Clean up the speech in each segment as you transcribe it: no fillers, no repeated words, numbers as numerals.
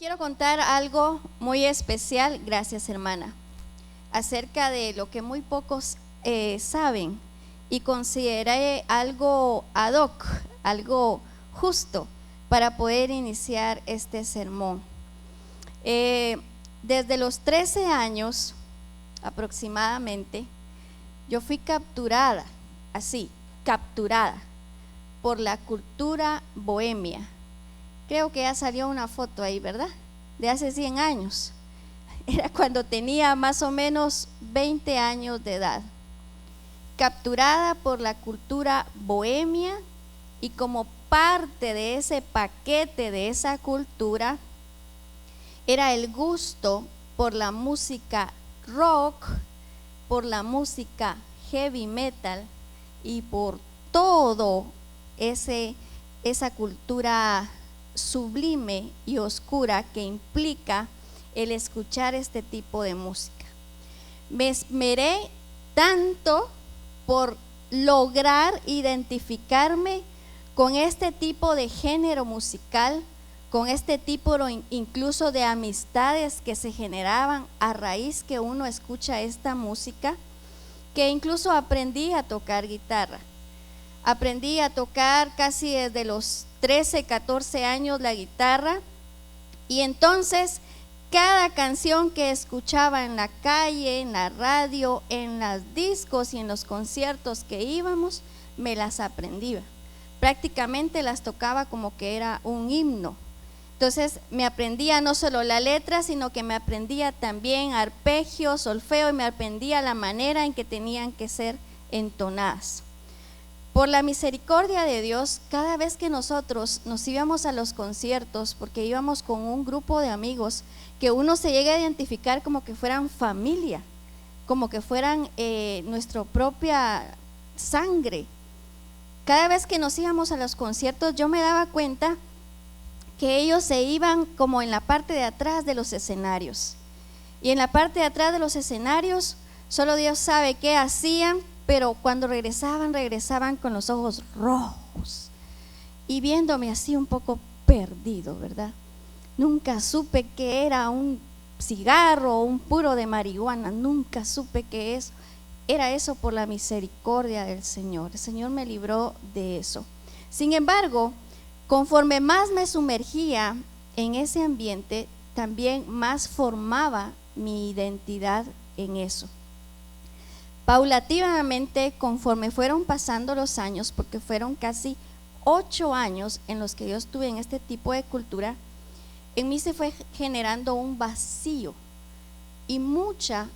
Quiero contar algo muy especial, gracias hermana, acerca de lo que muy pocos saben y consideré algo ad hoc, algo justo para poder iniciar este sermón. Desde los 13 años aproximadamente, yo fui capturada por la cultura bohemia. Creo que ya salió una foto ahí, ¿verdad? De hace 100 años. Era cuando tenía más o menos 20 años de edad. Capturada por la cultura bohemia, y como parte de ese paquete de esa cultura era el gusto por la música rock, por la música heavy metal y por todo esa cultura sublime y oscura que implica el escuchar este tipo de música. Me esmeré tanto por lograr identificarme con este tipo de género musical, con este tipo incluso de amistades que se generaban a raíz que uno escucha esta música, que incluso aprendí a tocar guitarra. Aprendí a tocar casi desde los 13, 14 años la guitarra, y entonces cada canción que escuchaba en la calle, en la radio, en las discos y en los conciertos que íbamos, me las aprendía. Prácticamente las tocaba como que era un himno. Entonces me aprendía no solo la letra, sino que me aprendía también arpegio, solfeo, y me aprendía la manera en que tenían que ser entonadas. Por la misericordia de Dios, cada vez que nosotros nos íbamos a los conciertos, porque íbamos con un grupo de amigos que uno se llega a identificar como que fueran familia, como que fueran nuestra propia sangre. Cada vez que nos íbamos a los conciertos, yo me daba cuenta que ellos se iban como en la parte de atrás de los escenarios, y en la parte de atrás de los escenarios solo Dios sabe qué hacían, pero cuando regresaban con los ojos rojos y viéndome así un poco perdido, ¿verdad? Nunca supe que era un cigarro o un puro de marihuana, nunca supe que era eso. Por la misericordia del Señor, el Señor me libró de eso. Sin embargo, conforme más me sumergía en ese ambiente, también más formaba mi identidad en eso. Paulatinamente, conforme fueron pasando los años, porque fueron casi 8 años en los que yo estuve en este tipo de cultura, en mí se fue generando un vacío y mucha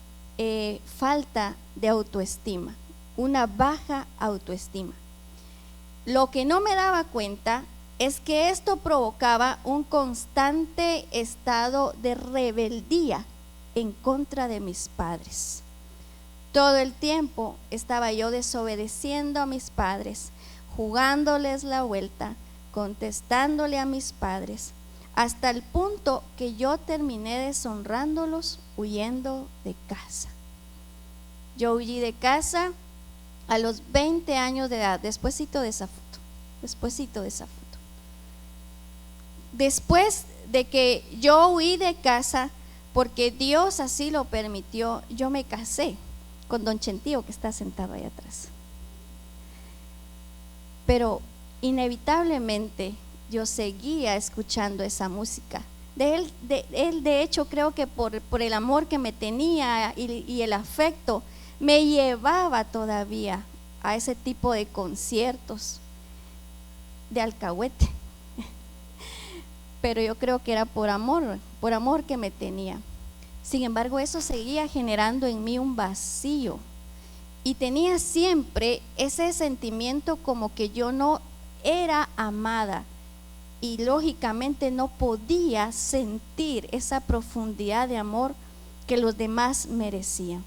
falta de autoestima, una baja autoestima. Lo que no me daba cuenta es que esto provocaba un constante estado de rebeldía en contra de mis padres. Todo el tiempo estaba yo desobedeciendo a mis padres, jugándoles la vuelta, contestándole a mis padres, hasta el punto que yo terminé deshonrándolos huyendo de casa. Yo huí de casa a los 20 años de edad, despuésito de esa foto. Después de que yo huí de casa, porque Dios así lo permitió, yo me casé con don Chentío, que está sentado ahí atrás. Pero inevitablemente yo seguía escuchando esa música. Él de hecho, creo que por el amor que me tenía y el afecto, me llevaba todavía a ese tipo de conciertos de alcahuete. Pero yo creo que era por amor que me tenía. Sin embargo, eso seguía generando en mí un vacío, y tenía siempre ese sentimiento como que yo no era amada, y lógicamente no podía sentir esa profundidad de amor que los demás merecían.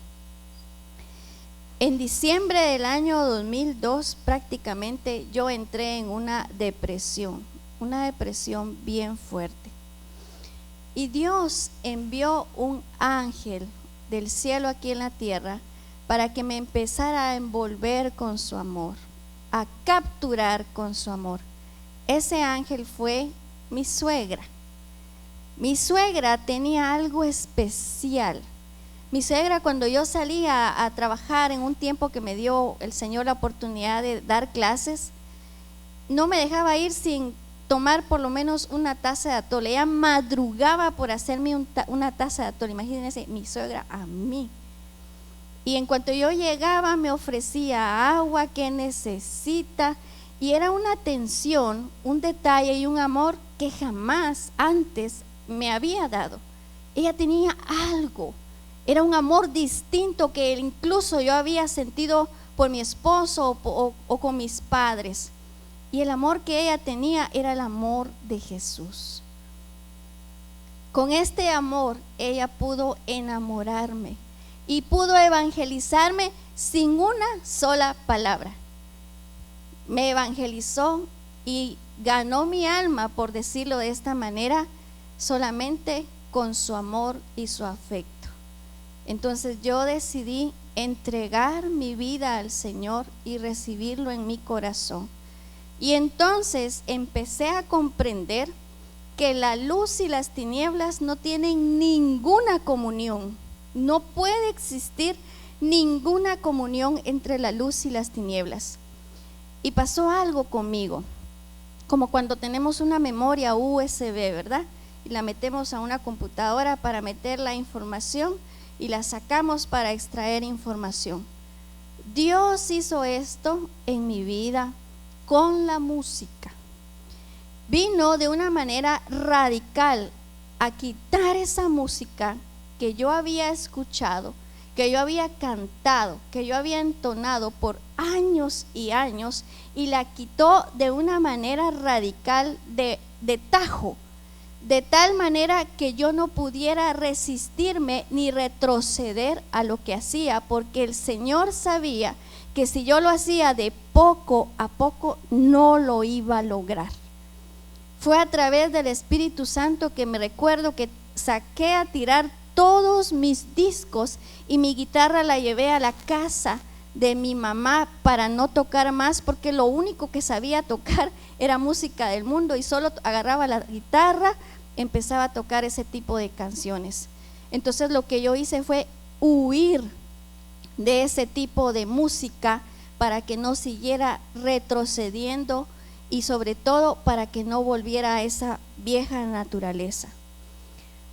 En diciembre del año 2002 prácticamente yo entré en una depresión bien fuerte. Y Dios envió un ángel del cielo aquí en la tierra para que me empezara a envolver con su amor, a capturar con su amor. Ese ángel fue mi suegra. Mi suegra tenía algo especial. Mi suegra, cuando yo salía a trabajar en un tiempo que me dio el Señor la oportunidad de dar clases, no me dejaba ir sin tomar por lo menos una taza de atole. Ella madrugaba por hacerme una taza de atole. Imagínense, mi suegra a mí. Y en cuanto yo llegaba me ofrecía agua, que necesita, y era una atención, un detalle y un amor que jamás antes me había dado. Ella tenía algo, era un amor distinto que incluso yo había sentido por mi esposo o con mis padres. Y el amor que ella tenía era el amor de Jesús. Con este amor ella pudo enamorarme y pudo evangelizarme sin una sola palabra. Me evangelizó y ganó mi alma, por decirlo de esta manera, solamente con su amor y su afecto. Entonces yo decidí entregar mi vida al Señor y recibirlo en mi corazón. Y entonces empecé a comprender que la luz y las tinieblas no tienen ninguna comunión. No puede existir ninguna comunión entre la luz y las tinieblas. Y pasó algo conmigo, como cuando tenemos una memoria USB, ¿verdad? Y la metemos a una computadora para meter la información y la sacamos para extraer información. Dios hizo esto en mi vida con la música. Vino de una manera radical a quitar esa música que yo había escuchado, que yo había cantado, que yo había entonado por años y años, y la quitó de una manera radical, de tajo, de tal manera que yo no pudiera resistirme ni retroceder a lo que hacía, porque el Señor sabía que si yo lo hacía de poco a poco no lo iba a lograr. Fue a través del Espíritu Santo que me recuerdo que saqué a tirar todos mis discos y mi guitarra la llevé a la casa de mi mamá para no tocar más, porque lo único que sabía tocar era música del mundo, y solo agarraba la guitarra, empezaba a tocar ese tipo de canciones. Entonces lo que yo hice fue huir de ese tipo de música para que no siguiera retrocediendo, y sobre todo para que no volviera a esa vieja naturaleza.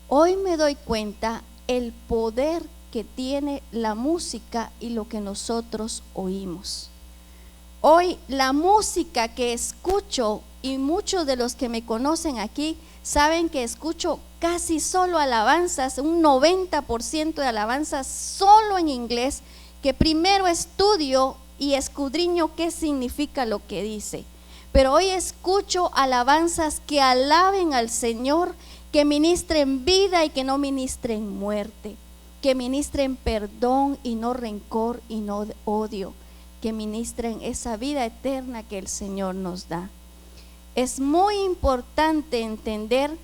Hoy me doy cuenta el poder que tiene la música y lo que nosotros oímos. Hoy la música que escucho, y muchos de los que me conocen aquí saben que escucho casi solo alabanzas, un 90% de alabanzas solo en inglés, que primero estudio y escudriño qué significa lo que dice. Pero hoy escucho alabanzas que alaben al Señor, que ministren vida y que no ministren muerte, que ministren perdón y no rencor y no odio, que ministren esa vida eterna que el Señor nos da. Es muy importante entender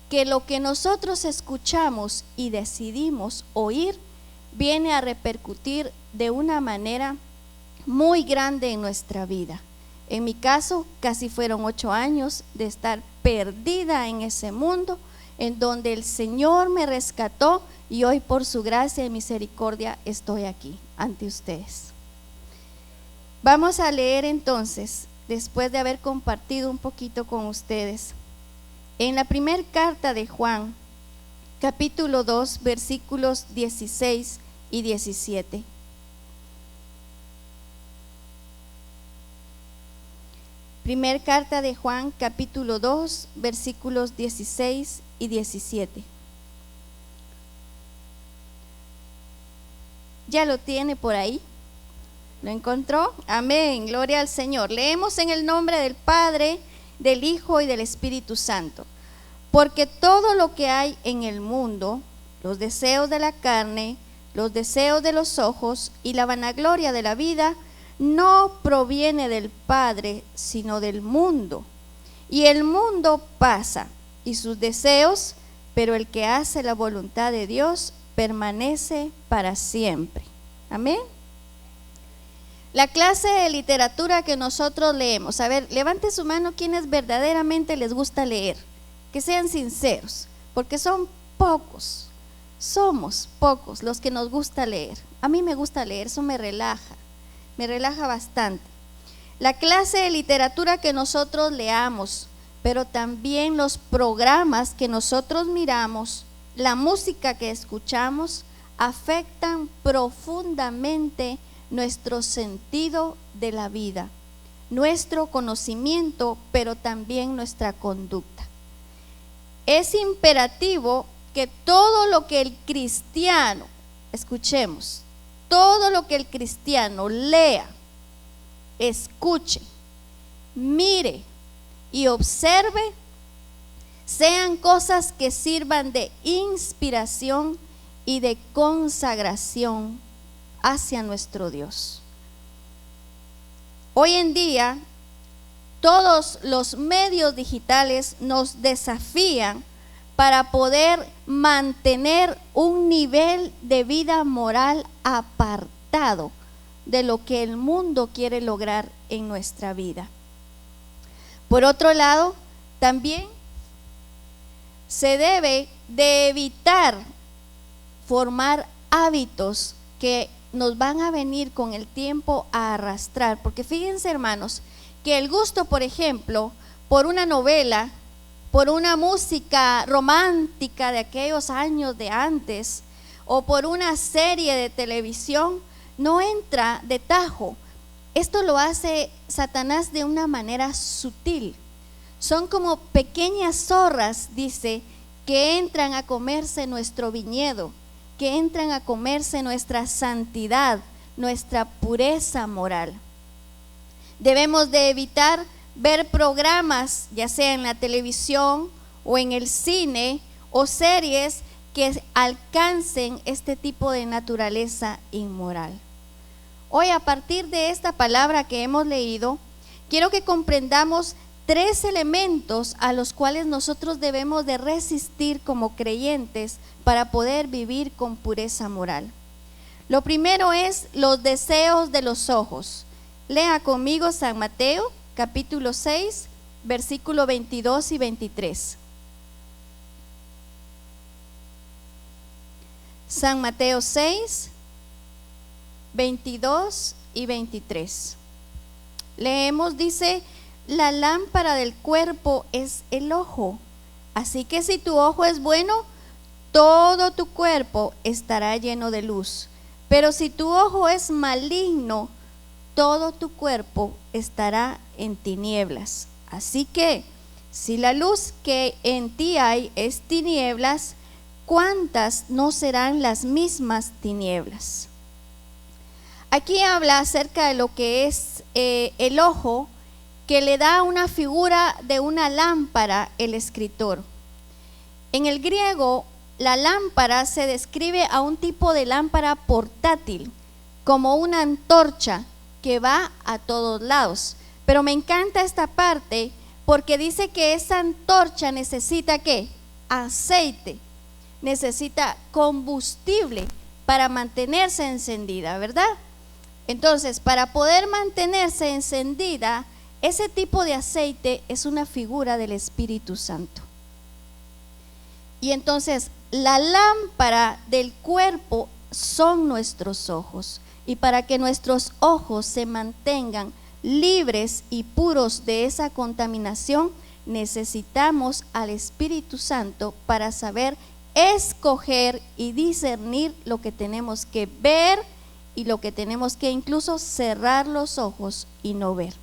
que lo que nosotros escuchamos y decidimos oír viene a repercutir de una manera muy grande en nuestra vida. En mi caso, casi fueron 8 años de estar perdida en ese mundo, en donde el Señor me rescató, y hoy por su gracia y misericordia estoy aquí ante ustedes. Vamos a leer entonces, después de haber compartido un poquito con ustedes, en la primera carta de Juan, capítulo 2, versículos 16 y 17. Primer carta de Juan, capítulo 2, versículos 16 y 17. ¿Ya lo tiene por ahí? ¿Lo encontró? Amén, gloria al Señor. Leemos en el nombre del Padre, del Hijo y del Espíritu Santo. Porque todo lo que hay en el mundo, los deseos de la carne, los deseos de los ojos y la vanagloria de la vida, no proviene del Padre, sino del mundo. Y el mundo pasa y sus deseos, pero el que hace la voluntad de Dios permanece para siempre. Amén. La clase de literatura que nosotros leemos, a ver, levante su mano quienes verdaderamente les gusta leer, que sean sinceros, porque son pocos, somos pocos los que nos gusta leer. A mí me gusta leer, eso me relaja bastante. La clase de literatura que nosotros leamos, pero también los programas que nosotros miramos, la música que escuchamos, afectan profundamente nuestro sentido de la vida, nuestro conocimiento, pero también nuestra conducta. Es imperativo que todo lo que el cristiano, escuchemos, todo lo que el cristiano lea, escuche, mire y observe, sean cosas que sirvan de inspiración y de consagración hacia nuestro Dios. Hoy en día, todos los medios digitales nos desafían para poder mantener un nivel de vida moral apartado de lo que el mundo quiere lograr en nuestra vida. Por otro lado, también se debe de evitar formar hábitos que nos van a venir con el tiempo a arrastrar, porque fíjense, hermanos, que el gusto, por ejemplo, por una novela, por una música romántica de aquellos años de antes, o por una serie de televisión, no entra de tajo. Esto lo hace Satanás de una manera sutil. Son como pequeñas zorras, dice, que entran a comerse nuestro viñedo, que entran a comerse nuestra santidad, nuestra pureza moral. Debemos de evitar ver programas, ya sea en la televisión o en el cine, o series que alcancen este tipo de naturaleza inmoral. Hoy, a partir de esta palabra que hemos leído, quiero que comprendamos 3 elementos a los cuales nosotros debemos de resistir como creyentes para poder vivir con pureza moral. Lo primero es los deseos de los ojos. Lea conmigo San Mateo, capítulo 6, versículo 22 y 23. San Mateo 6, 22 y 23. Leemos, dice: la lámpara del cuerpo es el ojo, así que si tu ojo es bueno, todo tu cuerpo estará lleno de luz. Pero si tu ojo es maligno, todo tu cuerpo estará en tinieblas. Así que, si la luz que en ti hay es tinieblas, ¿cuántas no serán las mismas tinieblas? Aquí habla acerca de lo que es el ojo, que le da una figura de una lámpara el escritor. En el griego, la lámpara se describe a un tipo de lámpara portátil, como una antorcha que va a todos lados. Pero me encanta esta parte porque dice que esa antorcha necesita ¿qué? Aceite, necesita combustible para mantenerse encendida, ¿verdad? Entonces, para poder mantenerse encendida, ese tipo de aceite es una figura del Espíritu Santo. Y entonces, la lámpara del cuerpo son nuestros ojos. Y para que nuestros ojos se mantengan libres y puros de esa contaminación, necesitamos al Espíritu Santo para saber escoger y discernir lo que tenemos que ver y lo que tenemos que incluso cerrar los ojos y no ver.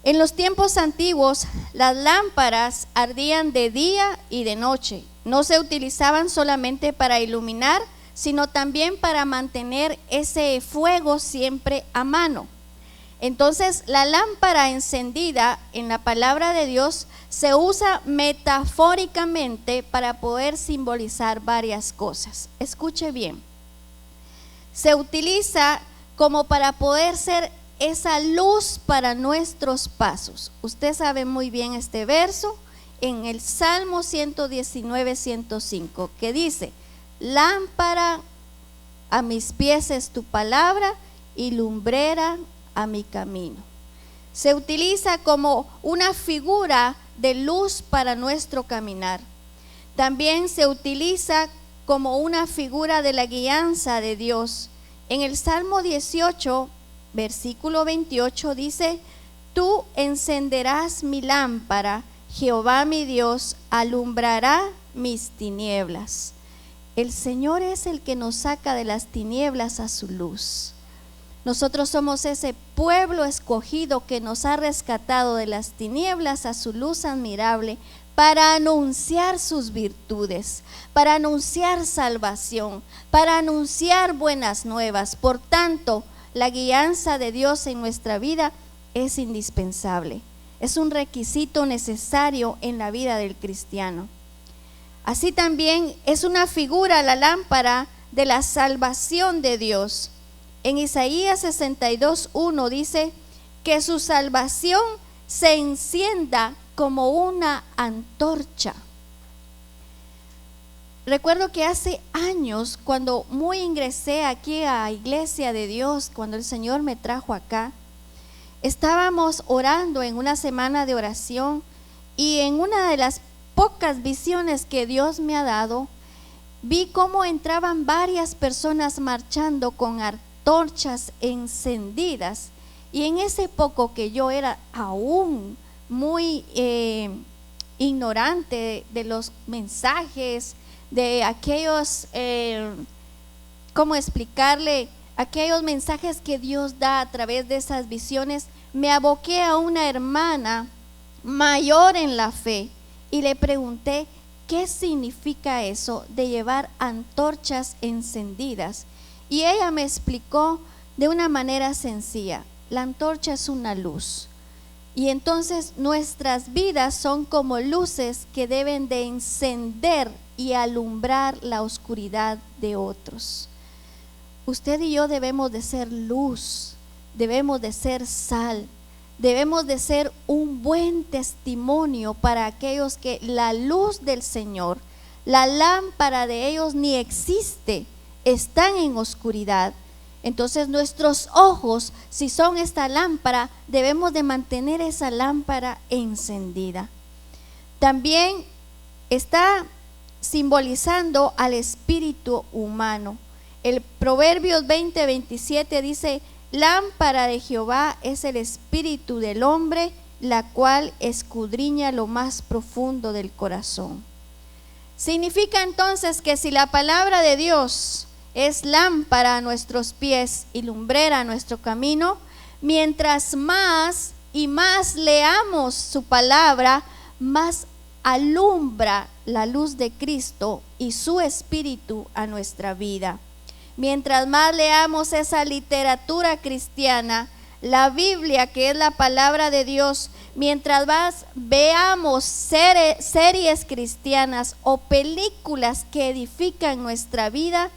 En los tiempos antiguos, las lámparas ardían de día y de noche. No se utilizaban solamente para iluminar, sino también para mantener ese fuego siempre a mano. Entonces, la lámpara encendida en la palabra de Dios se usa metafóricamente para poder simbolizar varias cosas. Escuche bien. Se utiliza como para poder ser esa luz para nuestros pasos. Usted sabe muy bien este verso en el Salmo 119, 105, que dice: lámpara a mis pies es tu palabra y lumbrera a mi camino. Se utiliza como una figura de luz para nuestro caminar. También se utiliza como una figura de la guianza de Dios. En el Salmo 18, versículo 28 dice: Tú encenderás mi lámpara, Jehová mi Dios alumbrará mis tinieblas. El Señor es el que nos saca de las tinieblas a su luz. Nosotros somos ese pueblo escogido que nos ha rescatado de las tinieblas a su luz admirable, para anunciar sus virtudes, para anunciar salvación, para anunciar buenas nuevas. Por tanto, la guianza de Dios en nuestra vida es indispensable. Es un requisito necesario en la vida del cristiano. Así también es una figura la lámpara de la salvación de Dios. En Isaías 62:1 dice que su salvación se encienda como una antorcha. Recuerdo que hace años, cuando muy ingresé aquí a Iglesia de Dios, cuando el Señor me trajo acá, estábamos orando en una semana de oración, y en una de las pocas visiones que Dios me ha dado, vi cómo entraban varias personas marchando con antorchas encendidas. Y en ese poco que yo era aún muy ignorante de los mensajes, de aquellos, ¿cómo explicarle? Aquellos mensajes que Dios da a través de esas visiones, me aboqué a una hermana mayor en la fe y le pregunté qué significa eso de llevar antorchas encendidas. Y ella me explicó de una manera sencilla: la antorcha es una luz. Y entonces nuestras vidas son como luces que deben de encender y alumbrar la oscuridad de otros. Usted y yo debemos de ser luz, debemos de ser sal, debemos de ser un buen testimonio para aquellos que la luz del Señor, la lámpara de ellos ni existe, están en oscuridad. Entonces nuestros ojos, si son esta lámpara, debemos de mantener esa lámpara encendida. También está simbolizando al espíritu humano. El Proverbios 20:27 dice: lámpara de Jehová es el espíritu del hombre, la cual escudriña lo más profundo del corazón. Significa entonces que si la palabra de Dios es lámpara a nuestros pies y lumbrera a nuestro camino, mientras más y más leamos su palabra, más alumbra la luz de Cristo y su espíritu a nuestra vida. Mientras más leamos esa literatura cristiana, la Biblia, que es la palabra de Dios, mientras más veamos series cristianas o películas que edifican nuestra vida,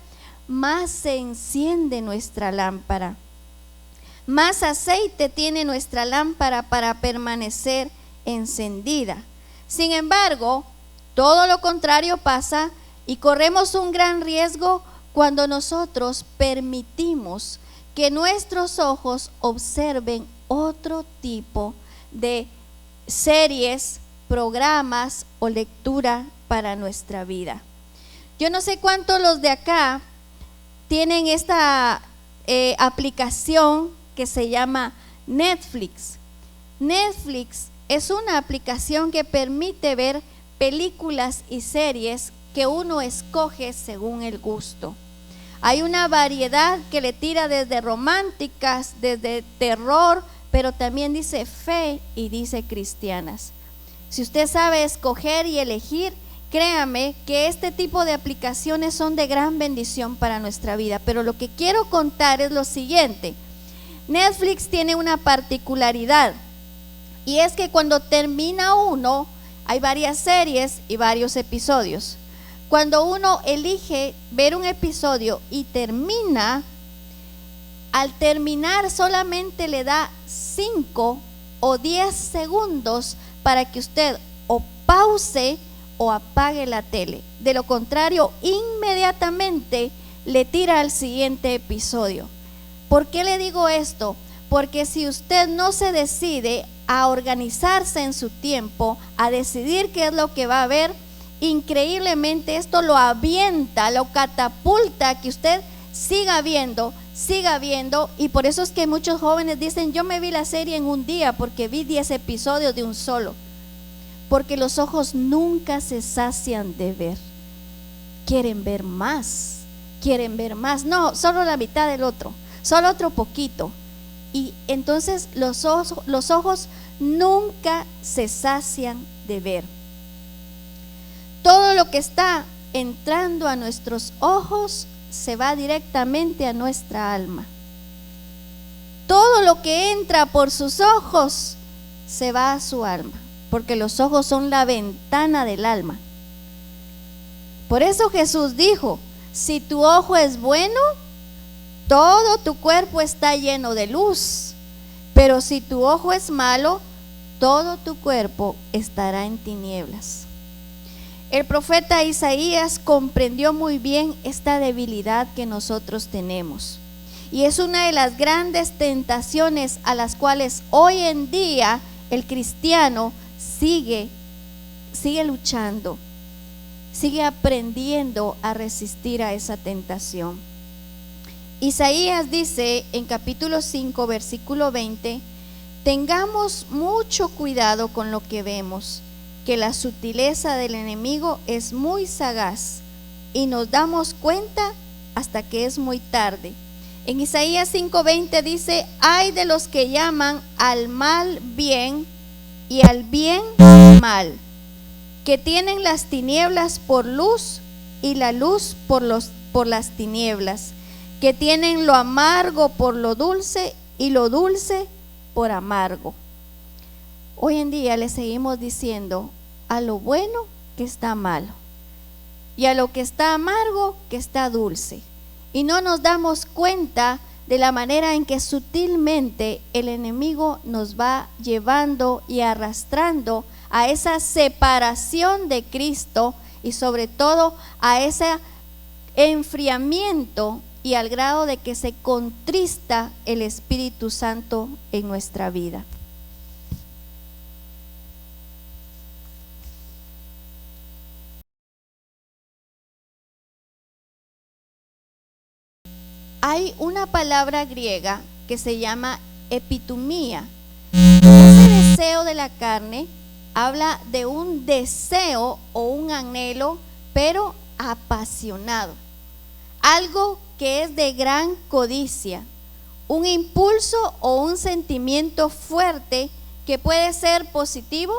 más se enciende nuestra lámpara. Más aceite tiene nuestra lámpara para permanecer encendida. Sin embargo, todo lo contrario pasa y corremos un gran riesgo cuando nosotros permitimos que nuestros ojos observen otro tipo de series, programas o lectura para nuestra vida. Yo no sé cuántos los de acá tienen esta aplicación que se llama Netflix. Netflix es una aplicación que permite ver películas y series que uno escoge según el gusto. Hay una variedad que le tira desde románticas, desde terror, pero también dice fe y dice cristianas. Si usted sabe escoger y elegir, créame que este tipo de aplicaciones son de gran bendición para nuestra vida. Pero lo que quiero contar es lo siguiente: Netflix tiene una particularidad, y es que cuando termina uno, hay varias series y varios episodios. Cuando uno elige ver un episodio y termina, al terminar solamente le da 5 o 10 segundos para que usted o pause o apague la tele. De lo contrario, inmediatamente le tira al siguiente episodio. ¿Por qué le digo esto? Porque si usted no se decide a organizarse en su tiempo, a decidir qué es lo que va a ver, increíblemente esto lo avienta, lo catapulta, que usted siga viendo, y por eso es que muchos jóvenes dicen: yo me vi la serie en un día porque vi 10 episodios de un solo, porque los ojos nunca se sacian de ver, quieren ver más, no, solo la mitad del otro, solo otro poquito, y entonces los ojos nunca se sacian de ver. Todo lo que está entrando a nuestros ojos se va directamente a nuestra alma. Todo lo que entra por sus ojos se va a su alma, porque los ojos son la ventana del alma. Por eso Jesús dijo: si tu ojo es bueno, todo tu cuerpo está lleno de luz, pero si tu ojo es malo, todo tu cuerpo estará en tinieblas. El profeta Isaías comprendió muy bien esta debilidad que nosotros tenemos, y es una de las grandes tentaciones a las cuales hoy en día el cristiano sigue luchando, sigue aprendiendo a resistir a esa tentación. Isaías dice en capítulo 5, versículo 20: tengamos mucho cuidado con lo que vemos, que la sutileza del enemigo es muy sagaz y nos damos cuenta hasta que es muy tarde. En Isaías 5:20 dice: ay de los que llaman al mal bien y al bien mal, que tienen las tinieblas por luz y la luz por las tinieblas, que tienen lo amargo por lo dulce y lo dulce por amargo. Hoy en día le seguimos diciendo a lo bueno que está malo, y a lo que está amargo que está dulce, y no nos damos cuenta de la manera en que sutilmente el enemigo nos va llevando y arrastrando a esa separación de Cristo, y sobre todo a ese enfriamiento, y al grado de que se contrista el Espíritu Santo en nuestra vida. Hay una palabra griega que se llama epitumía. Ese deseo de la carne habla de un deseo o un anhelo, pero apasionado, algo que es de gran codicia, un impulso o un sentimiento fuerte que puede ser positivo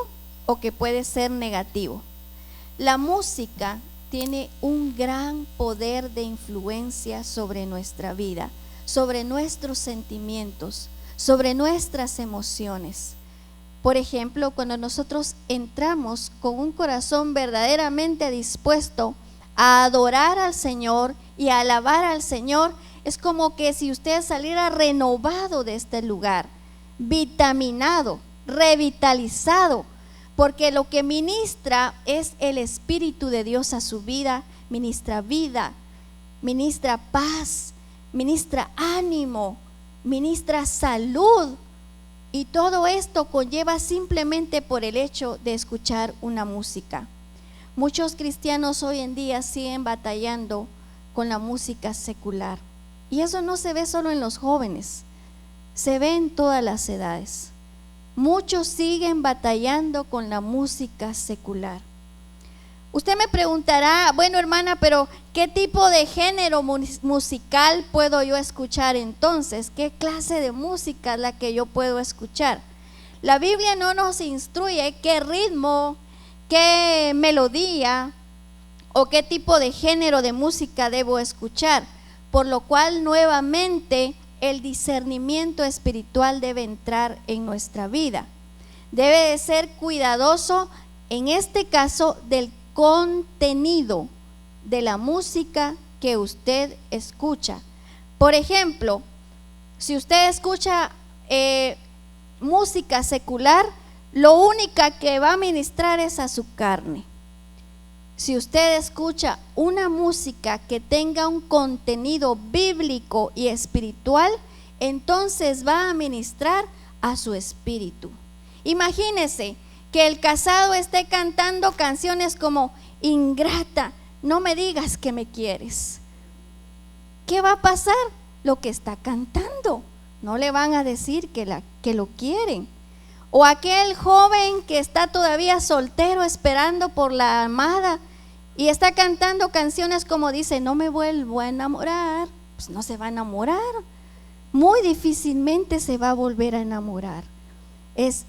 o que puede ser negativo. La música tiene un gran poder de influencia sobre nuestra vida, sobre nuestros sentimientos, sobre nuestras emociones. Por ejemplo, cuando nosotros entramos con un corazón verdaderamente dispuesto a adorar al Señor y a alabar al Señor, es como que si usted saliera renovado de este lugar, vitaminado, revitalizado, porque lo que ministra es el Espíritu de Dios a su vida, ministra paz, ministra ánimo, ministra salud, y todo esto conlleva simplemente por el hecho de escuchar una música. Muchos cristianos hoy en día siguen batallando con la música secular, y eso no se ve solo en los jóvenes, se ve en todas las edades. Muchos siguen batallando con la música secular. Usted me preguntará: bueno, hermana, pero ¿qué tipo de género musical puedo yo escuchar entonces? ¿Qué clase de música es la que yo puedo escuchar? La Biblia no nos instruye qué ritmo, qué melodía o qué tipo de género de música debo escuchar, por lo cual nuevamente el discernimiento espiritual debe entrar en nuestra vida. Debe de ser cuidadoso, en este caso, del contenido de la música que usted escucha. Por ejemplo, si usted escucha música secular, lo único que va a ministrar es a su carne. Si usted escucha una música que tenga un contenido bíblico y espiritual, entonces va a ministrar a su espíritu. Imagínese que el casado esté cantando canciones como ingrata, no me digas que me quieres. ¿Qué va a pasar? Lo que está cantando, no le van a decir que lo quieren. O aquel joven que está todavía soltero esperando por la amada y está cantando canciones como dice, no me vuelvo a enamorar, pues no se va a enamorar, muy difícilmente se va a volver a enamorar. Es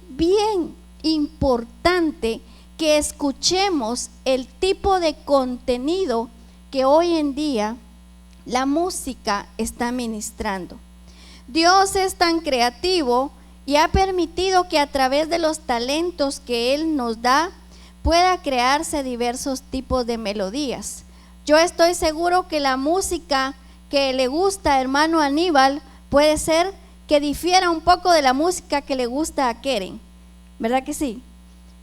bien importante que escuchemos el tipo de contenido que hoy en día la música está ministrando. Dios es tan creativo y ha permitido que a través de los talentos que Él nos da pueda crearse diversos tipos de melodías. Yo estoy seguro que la música que le gusta a hermano Aníbal puede ser que difiera un poco de la música que le gusta a Keren, ¿verdad que sí?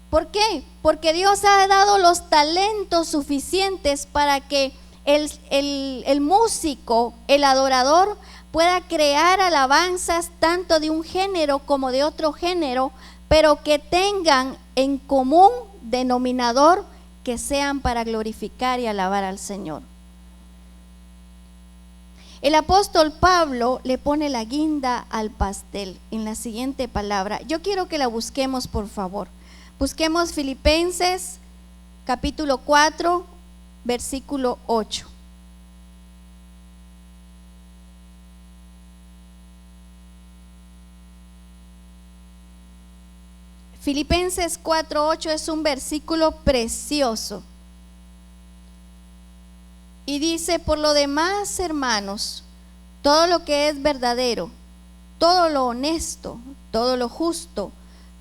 ¿Por qué? Porque Dios ha dado los talentos suficientes para que el músico, el adorador, pueda crear alabanzas tanto de un género como de otro género, pero que tengan en común denominador que sean para glorificar y alabar al Señor. El apóstol Pablo le pone la guinda al pastel en la siguiente palabra. Yo quiero que la busquemos, por favor. Busquemos Filipenses capítulo 4, versículo 8. Filipenses 4:8 es un versículo precioso. Y dice, por lo demás, hermanos, todo lo que es verdadero, todo lo honesto, todo lo justo,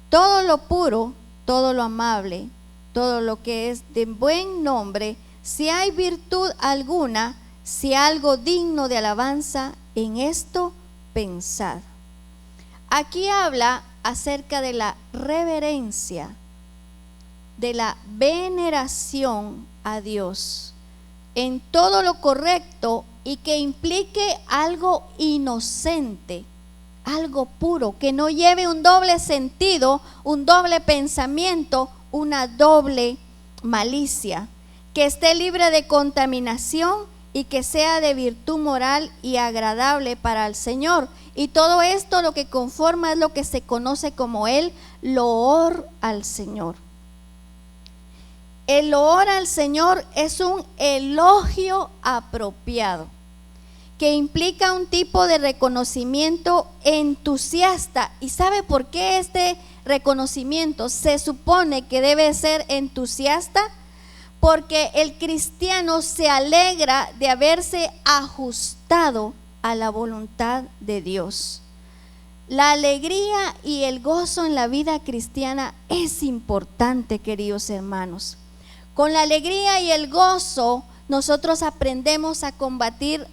todo lo puro, todo lo amable, todo lo que es de buen nombre, si hay virtud alguna, si algo digno de alabanza, en esto pensad. Aquí habla acerca de la reverencia, de la veneración a Dios en todo lo correcto y que implique algo inocente, algo puro, que no lleve un doble sentido, un doble pensamiento, una doble malicia, que esté libre de contaminación y que sea de virtud moral y agradable para el Señor. Y todo esto lo que conforma es lo que se conoce como el loor al Señor. El loor al Señor es un elogio apropiado que implica un tipo de reconocimiento entusiasta. ¿Y sabe por qué este reconocimiento se supone que debe ser entusiasta? Porque el cristiano se alegra de haberse ajustado a la voluntad de Dios. La alegría y el gozo en la vida cristiana es importante, queridos hermanos. Con la alegría y el gozo nosotros aprendemos a combatir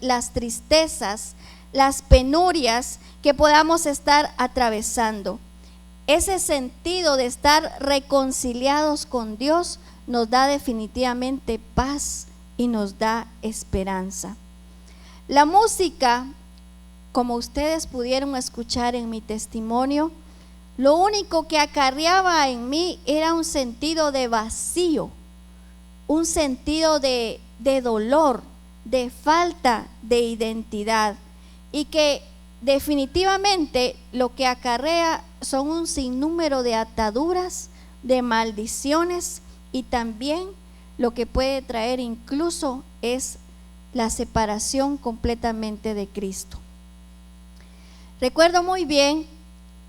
las tristezas, las penurias que podamos estar atravesando. Ese sentido de estar reconciliados con Dios nos da definitivamente paz y nos da esperanza. La música, como ustedes pudieron escuchar en mi testimonio, lo único que acarreaba en mí era un sentido de vacío, un sentido de dolor, de falta de identidad, y que definitivamente lo que acarrea son un sinnúmero de ataduras, de maldiciones, y también lo que puede traer incluso es la separación completamente de Cristo. Recuerdo muy bien,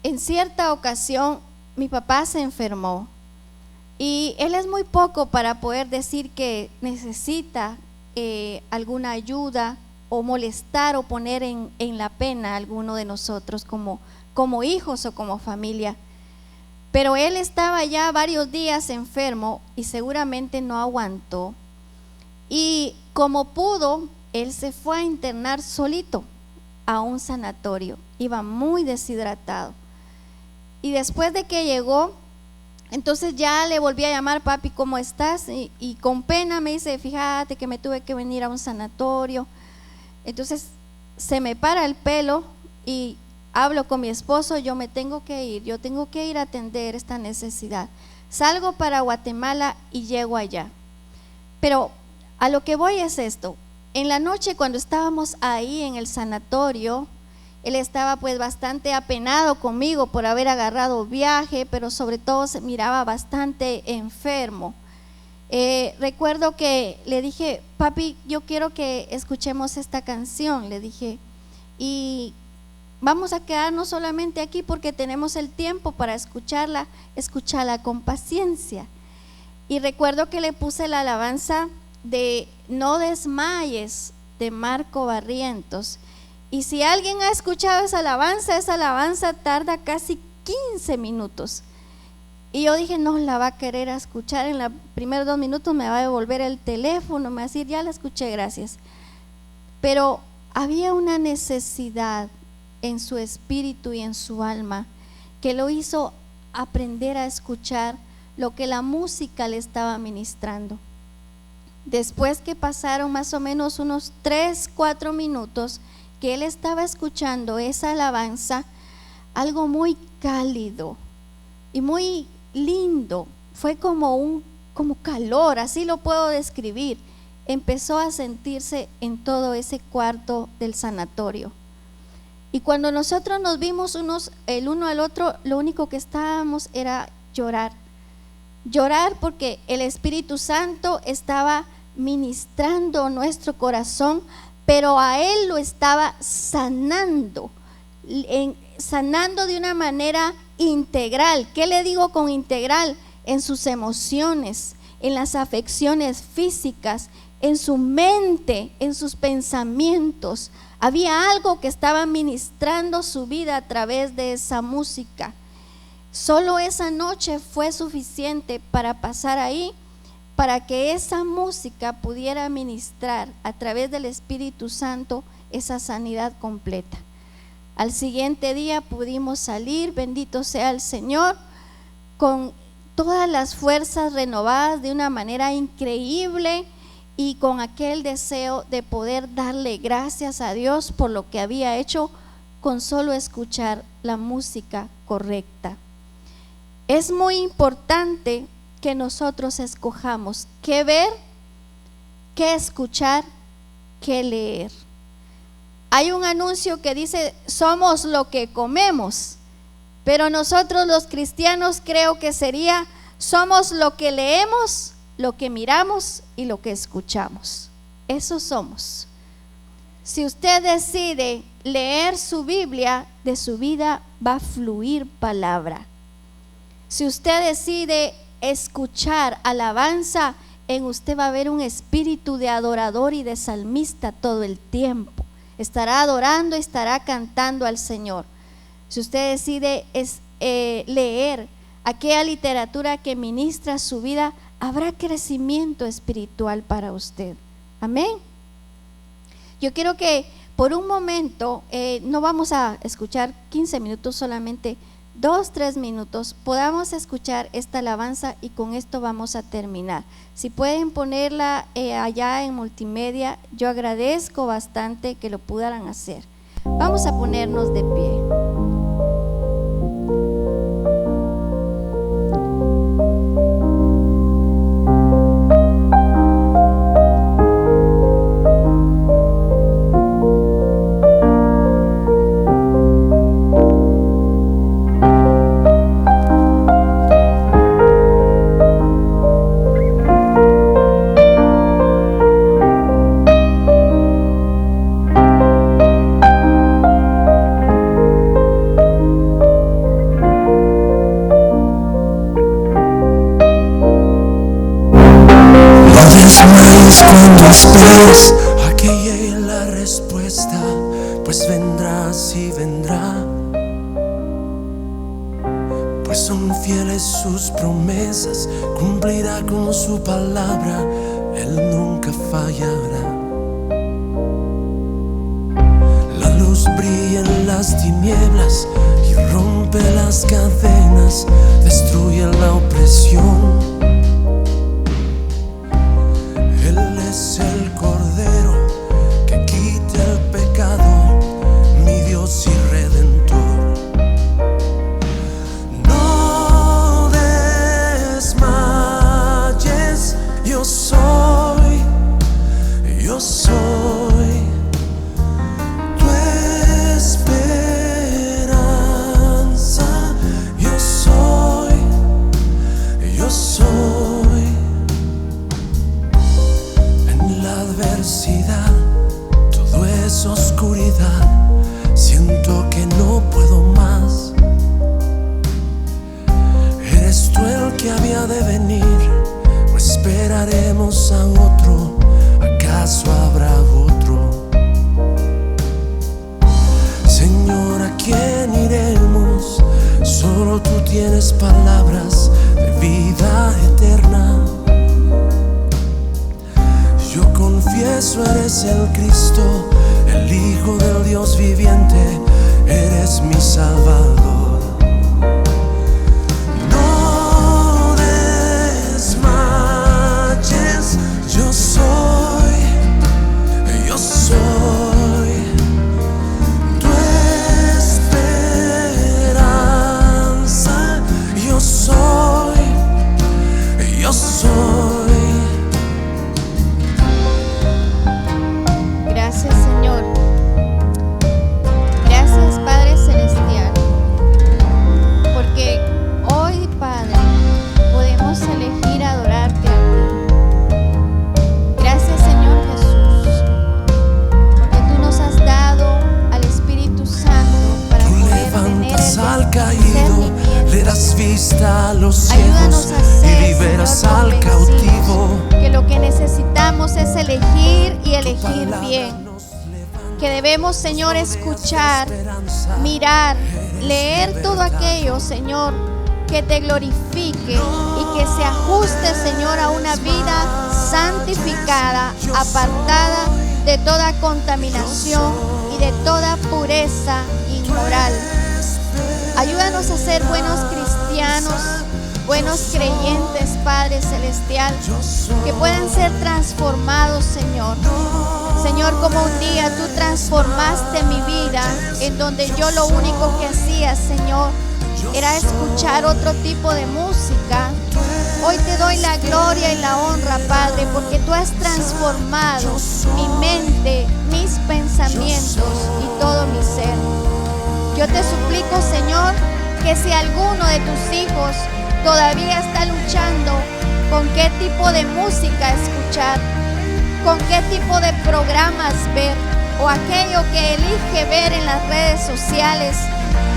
en cierta ocasión mi papá se enfermó y él es muy poco para poder decir que necesita alguna ayuda o molestar o poner en la pena a alguno de nosotros como hijos o como familia. Pero él estaba ya varios días enfermo y seguramente no aguantó. Y como pudo, él se fue a internar solito a un sanatorio. Iba muy deshidratado. Y después de que llegó, entonces ya le volví a llamar, papi, ¿cómo estás? Y con pena me dice, fíjate que me tuve que venir a un sanatorio. Entonces se me para el pelo y hablo con mi esposo, yo me tengo que ir, yo tengo que ir a atender esta necesidad. Salgo para Guatemala y llego allá. Pero a lo que voy es esto: en la noche, cuando estábamos ahí en el sanatorio, él estaba pues bastante apenado conmigo por haber agarrado viaje, pero sobre todo se miraba bastante enfermo. Recuerdo que le dije: papi, yo quiero que escuchemos esta canción, le dije, y vamos a quedarnos solamente aquí porque tenemos el tiempo para escucharla con paciencia. Y recuerdo que le puse la alabanza de No desmayes, de Marco Barrientos. Y si alguien ha escuchado esa alabanza tarda casi 15 minutos. Y yo dije: no la va a querer escuchar, en los primeros 2 minutos me va a devolver el teléfono, me va a decir: ya la escuché, gracias. Pero había una necesidad en su espíritu y en su alma que lo hizo aprender a escuchar lo que la música le estaba ministrando. Después que pasaron más o menos unos 3-4 minutos que él estaba escuchando esa alabanza, algo muy cálido y muy lindo, fue como calor, así lo puedo describir, empezó a sentirse en todo ese cuarto del sanatorio. Y cuando nosotros nos vimos el uno al otro, lo único que estábamos era llorar porque el Espíritu Santo estaba ministrando nuestro corazón, pero a él lo estaba sanando de una manera integral. ¿Qué le digo con integral? En sus emociones, en las afecciones físicas, en su mente, en sus pensamientos. Había algo que estaba ministrando su vida a través de esa música. Solo esa noche fue suficiente para pasar ahí, para que esa música pudiera ministrar a través del Espíritu Santo esa sanidad completa. Al siguiente día pudimos salir, bendito sea el Señor, con todas las fuerzas renovadas de una manera increíble y con aquel deseo de poder darle gracias a Dios por lo que había hecho con solo escuchar la música correcta. Es muy importante que nosotros escojamos qué ver, qué escuchar, qué leer. Hay un anuncio que dice: somos lo que comemos, pero nosotros los cristianos creo que sería: somos lo que leemos, lo que miramos y lo que escuchamos. Eso somos. Si usted decide leer su Biblia, de su vida va a fluir palabra. Si usted decide escuchar alabanza, en usted va a haber un espíritu de adorador y de salmista todo el tiempo. Estará adorando, estará cantando al Señor. Si usted decide leer aquella literatura que ministra su vida, habrá crecimiento espiritual para usted. Amén. Yo quiero que por un momento, no vamos a escuchar 15 minutos, solamente 2-3 minutos, podamos escuchar esta alabanza y con esto vamos a terminar. Si pueden ponerla allá en multimedia, yo agradezco bastante que lo pudieran hacer. Vamos a ponernos de pie. Cuando esperes a que llegue la respuesta, pues vendrá, sí vendrá, pues son fieles sus promesas, cumplirá con su palabra, Él nunca fallará. La luz brilla en las tinieblas y rompe las cadenas, destruye la opresión. Es el Cordero que quita el pecado, mi Dios y Redentor. necesidad, todo es oscuridad, siento que no puedo más. ¿Eres tú el que había de venir o esperaremos a otro? ¿Acaso habrá otro? Señor, ¿a quién iremos? Solo tú tienes palabras de vida eterna. Yo confieso, eres el Cristo, el Hijo del Dios viviente, eres mi Salvador. No desmayes, yo soy tu esperanza, yo soy. Gracias, Señor. Gracias, Padre Celestial, porque hoy, Padre, podemos elegir adorarte a ti. Gracias, Señor Jesús, porque tú nos has dado al Espíritu Santo para poder tener al caído, le das vista a los ciegos y liberas al cautivo. Que lo que necesitamos es elegir y elegir bien. Que debemos, Señor, escuchar, mirar, leer todo aquello, Señor, que te glorifique y que se ajuste, Señor, a una vida santificada, apartada de toda contaminación y de toda pureza inmoral. Ayúdanos a ser buenos cristianos, buenos creyentes, Padre Celestial, que puedan ser transformados, Señor. Señor, como un día tú transformaste mi vida, en donde yo lo único que hacía, Señor, era escuchar otro tipo de música. Hoy te doy la gloria y la honra, Padre, porque tú has transformado mi mente, mis pensamientos y todo mi ser. Yo te suplico, Señor, que si alguno de tus hijos todavía está luchando con qué tipo de música escuchar, con qué tipo de programas ver o aquello que elige ver en las redes sociales,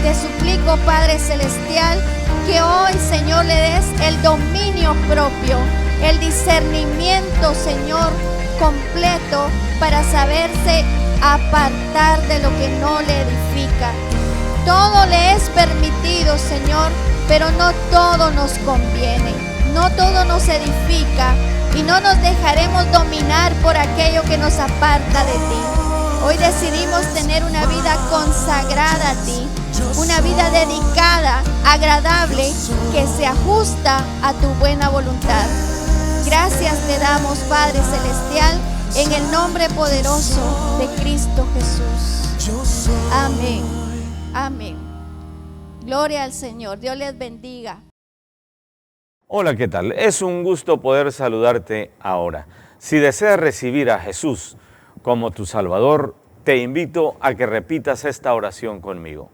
te suplico, Padre Celestial, que hoy, Señor, le des el dominio propio, el discernimiento, Señor, completo para saberse apartar de lo que no le edifica. Todo le es permitido, Señor, pero no todo nos conviene, no todo nos edifica y no nos dejaremos dominar por aquello que nos aparta de ti. Hoy decidimos tener una vida consagrada a ti, una vida dedicada, agradable, que se ajusta a tu buena voluntad. Gracias te damos, Padre Celestial, en el nombre poderoso de Cristo Jesús. Amén. Amén. Gloria al Señor. Dios les bendiga. Hola, ¿qué tal? Es un gusto poder saludarte ahora. Si deseas recibir a Jesús como tu Salvador, te invito a que repitas esta oración conmigo.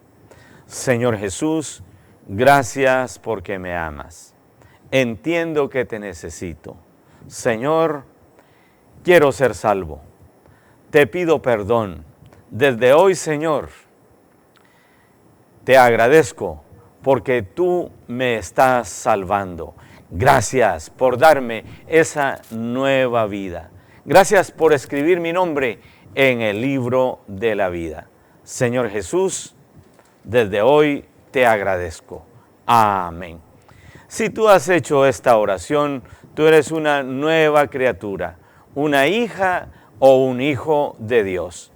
Señor Jesús, gracias porque me amas. Entiendo que te necesito. Señor, quiero ser salvo. Te pido perdón. Desde hoy, Señor, te agradezco porque tú me estás salvando. Gracias por darme esa nueva vida. Gracias por escribir mi nombre en el libro de la vida. Señor Jesús, desde hoy te agradezco. Amén. Si tú has hecho esta oración, tú eres una nueva criatura, una hija o un hijo de Dios.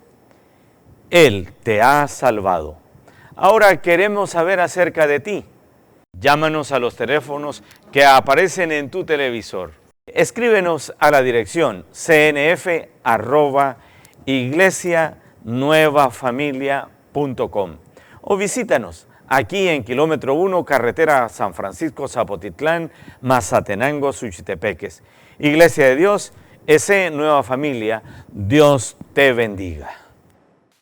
Él te ha salvado. Ahora queremos saber acerca de ti. Llámanos a los teléfonos que aparecen en tu televisor. Escríbenos a la dirección cnf@iglesianuevafamilia.com o visítanos aquí en kilómetro 1, carretera San Francisco, Zapotitlán, Mazatenango, Suchitepeques. Iglesia de Dios, S. Nueva Familia, Dios te bendiga.